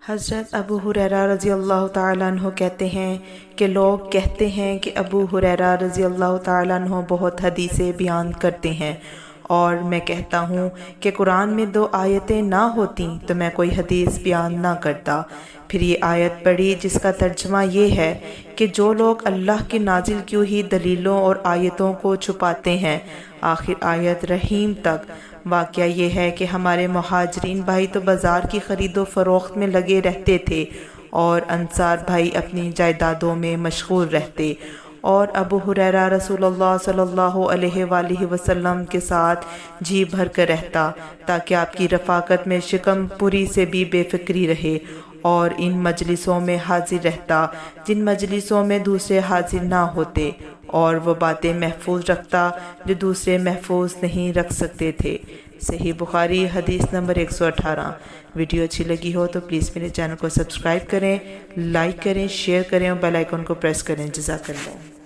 حضرت ابو ہریرہ رضی اللہ تعالیٰ عنہ کہتے ہیں کہ لوگ کہتے ہیں کہ ابو ہریرہ رضی اللہ تعالیٰ عنہ بہت حدیثیں بیان کرتے ہیں، اور میں کہتا ہوں کہ قرآن میں 2 آیتیں نہ ہوتیں تو میں کوئی حدیث بیان نہ کرتا۔ پھر یہ آیت پڑھی جس کا ترجمہ یہ ہے کہ جو لوگ اللہ کی نازل کی ہوئی دلیلوں اور آیتوں کو چھپاتے ہیں، آخر آیت رحیم تک۔ واقعہ یہ ہے کہ ہمارے مہاجرین بھائی تو بازار کی خرید و فروخت میں لگے رہتے تھے اور انصار بھائی اپنی جائیدادوں میں مشغول رہتے، اور ابو ہریرہ رسول اللہ صلی اللہ علیہ وآلہ وسلم کے ساتھ جی بھر کر رہتا تاکہ آپ کی رفاقت میں شکم پوری سے بھی بے فکری رہے، اور ان مجلسوں میں حاضر رہتا جن مجلسوں میں دوسرے حاضر نہ ہوتے، اور وہ باتیں محفوظ رکھتا جو دوسرے محفوظ نہیں رکھ سکتے تھے۔ صحیح بخاری حدیث نمبر 118۔ ویڈیو اچھی لگی ہو تو پلیز میرے چینل کو سبسکرائب کریں، لائک کریں، شیئر کریں اور بیل آئیکن کو پریس کریں۔ جزاک اللہ۔